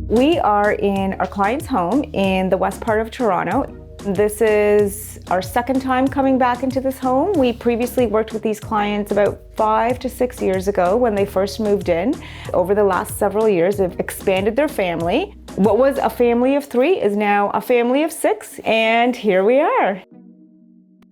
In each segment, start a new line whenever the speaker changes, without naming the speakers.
We are in our client's home in the west part of Toronto. This is our second time coming back into this home. We previously worked with these clients about 5 to 6 years ago when they first moved in. Over the last several years, they've expanded their family. What was a family of 3 is now a family of 6, and here we are.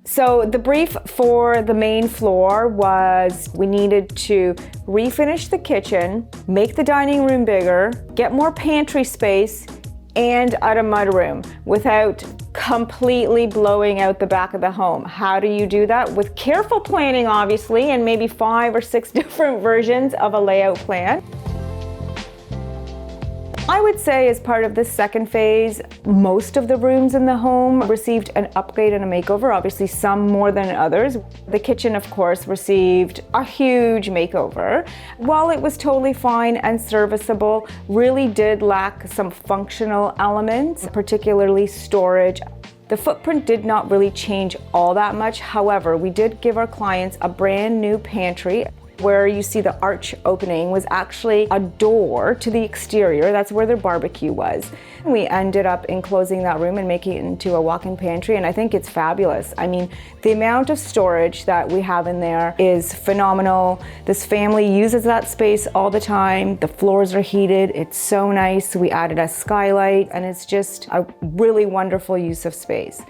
So the brief for the main floor was we needed to refinish the kitchen, make the dining room bigger, get more pantry space, and add a mudroom without completely blowing out the back of the home. How do you do that? With careful planning, obviously, and maybe 5 or 6 different versions of a layout plan. I would say as part of this second phase, most of the rooms in the home received an upgrade and a makeover, obviously some more than others. The kitchen, of course, received a huge makeover. While it was totally fine and serviceable, really did lack some functional elements, particularly storage. The footprint did not really change all that much. However, we did give our clients a brand new pantry. Where you see the arch opening was actually a door to the exterior. That's where their barbecue was. We ended up enclosing that room and making it into a walk-in pantry, and I think it's fabulous. I mean, the amount of storage that we have in there is phenomenal. This family uses that space all the time. The floors are heated. It's so nice. We added a skylight, and it's just a really wonderful use of space.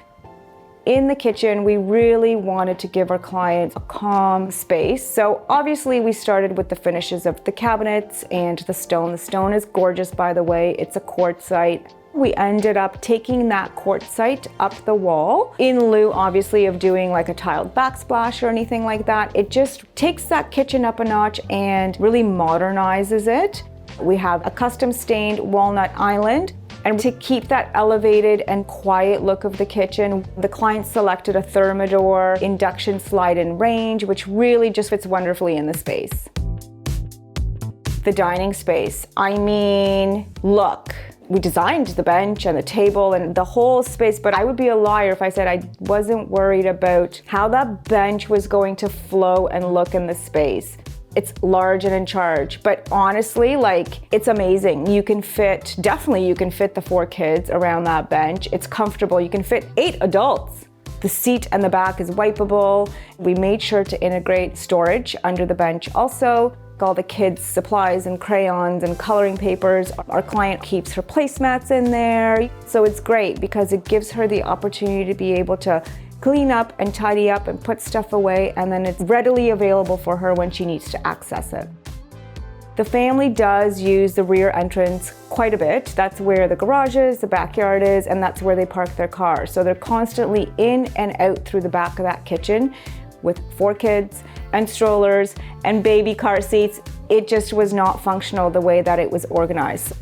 In the kitchen, we really wanted to give our clients a calm space. So obviously we started with the finishes of the cabinets and the stone. The stone is gorgeous, by the way. It's a quartzite. We ended up taking that quartzite up the wall in lieu, obviously, of doing like a tiled backsplash or anything like that. It just takes that kitchen up a notch and really modernizes it. We have a custom stained walnut island. And to keep that elevated and quiet look of the kitchen, the client selected a Thermador induction slide-in range, which really just fits wonderfully in the space. The dining space, I mean, look. We designed the bench and the table and the whole space, but I would be a liar if I said I wasn't worried about how that bench was going to flow and look in the space. It's large and in charge, but honestly, like, it's amazing. You can fit the 4 kids around that bench. It's comfortable. You can fit 8 adults. The seat and the back is wipeable. We made sure to integrate storage under the bench also. All the kids' supplies and crayons and coloring papers. Our client keeps her placemats in there. So it's great because it gives her the opportunity to be able to clean up and tidy up and put stuff away, and then it's readily available for her when she needs to access it. The family does use the rear entrance quite a bit. That's where the garage is, the backyard is, and that's where they park their cars. So they're constantly in and out through the back of that kitchen with 4 kids and strollers and baby car seats. It just was not functional the way that it was organized.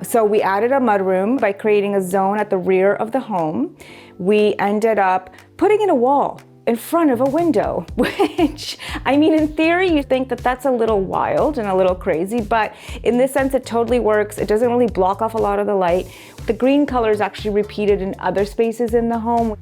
So we added a mudroom by creating a zone at the rear of the home. We ended up putting in a wall in front of a window, which, I mean, in theory, you think that that's a little wild and a little crazy, but in this sense, it totally works. It doesn't really block off a lot of the light. The green color is actually repeated in other spaces in the home.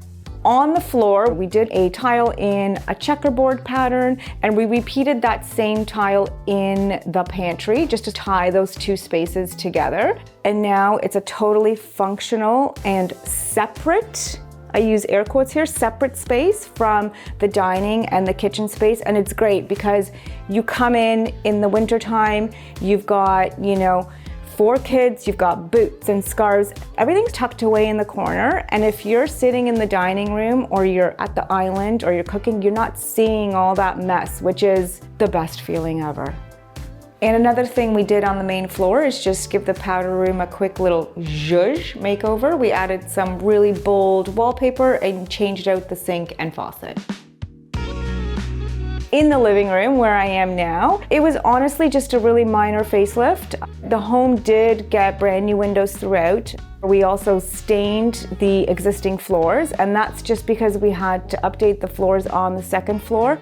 On the floor, we did a tile in a checkerboard pattern, and we repeated that same tile in the pantry just to tie those 2 spaces together. And now it's a totally functional and separate, I use air quotes here, separate space from the dining and the kitchen space. And it's great because you come in the wintertime, you've got, 4 kids, you've got boots and scarves, everything's tucked away in the corner. And if you're sitting in the dining room or you're at the island or you're cooking, you're not seeing all that mess, which is the best feeling ever. And another thing we did on the main floor is just give the powder room a quick little zhuzh makeover. We added some really bold wallpaper and changed out the sink and faucet. In the living room where I am now, it was honestly just a really minor facelift. The home did get brand new windows throughout. We also stained the existing floors, and that's just because we had to update the floors on the second floor.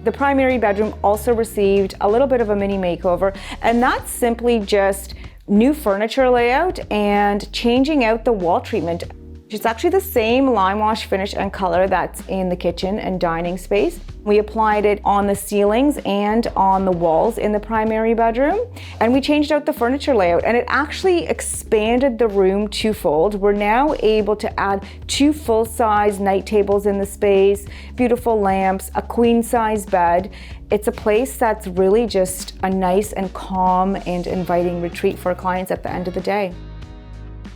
The primary bedroom also received a little bit of a mini makeover, and that's simply just new furniture layout and changing out the wall treatment. It's actually the same limewash finish and color that's in the kitchen and dining space. We applied it on the ceilings and on the walls in the primary bedroom, and we changed out the furniture layout, and it actually expanded the room twofold. We're now able to add 2 full-size night tables in the space, beautiful lamps, a queen-size bed. It's a place that's really just a nice and calm and inviting retreat for clients at the end of the day.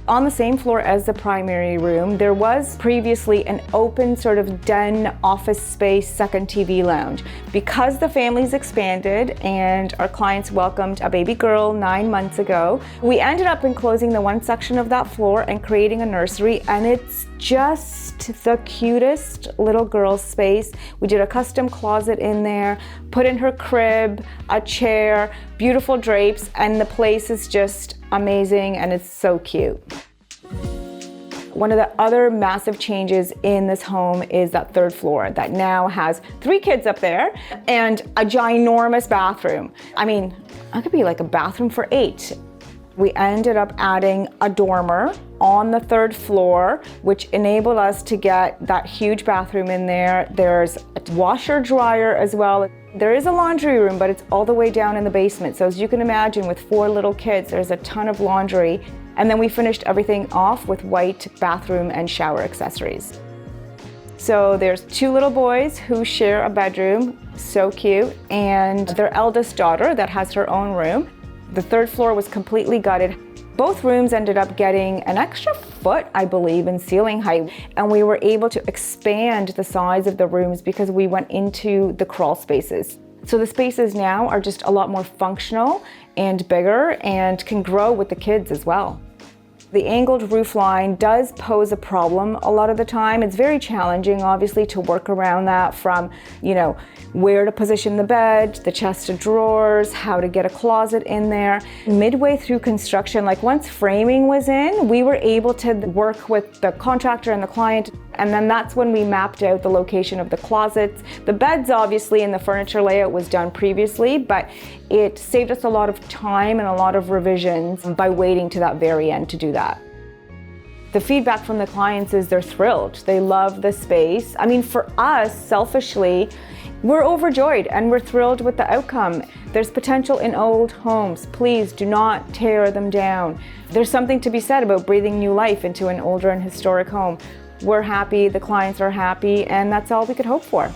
On the same floor as the primary room, there was previously an open sort of den office space second TV lounge. Because the family's expanded and our clients welcomed a baby girl 9 months ago, we ended up enclosing the one section of that floor and creating a nursery, and it's just the cutest little girl space. We did a custom closet in there, put in her crib, a chair, beautiful drapes, and the place is just amazing and it's so cute. One of the other massive changes in this home is that 3rd floor that now has 3 kids up there and a ginormous bathroom. I mean, it could be like a bathroom for 8. We ended up adding a dormer on the 3rd floor, which enabled us to get that huge bathroom in there. There's a washer dryer as well. There is a laundry room, but it's all the way down in the basement. So as you can imagine, with 4 little kids, there's a ton of laundry. And then we finished everything off with white bathroom and shower accessories. So there's 2 little boys who share a bedroom, so cute, and their eldest daughter that has her own room. The 3rd floor was completely gutted. Both rooms ended up getting an extra foot, I believe, in ceiling height, and we were able to expand the size of the rooms because we went into the crawl spaces. So the spaces now are just a lot more functional and bigger and can grow with the kids as well. The angled roof line does pose a problem a lot of the time. It's very challenging, obviously, to work around that, from, where to position the bed, the chest of drawers, how to get a closet in there. Midway through construction, like once framing was in, we were able to work with the contractor and the client, and then that's when we mapped out the location of the closets. The beds, obviously, and the furniture layout was done previously, but it saved us a lot of time and a lot of revisions by waiting to that very end to do that. The feedback from the clients is they're thrilled. They love the space. I mean, for us, selfishly, we're overjoyed and we're thrilled with the outcome. There's potential in old homes. Please do not tear them down. There's something to be said about breathing new life into an older and historic home. We're happy, the clients are happy, and that's all we could hope for.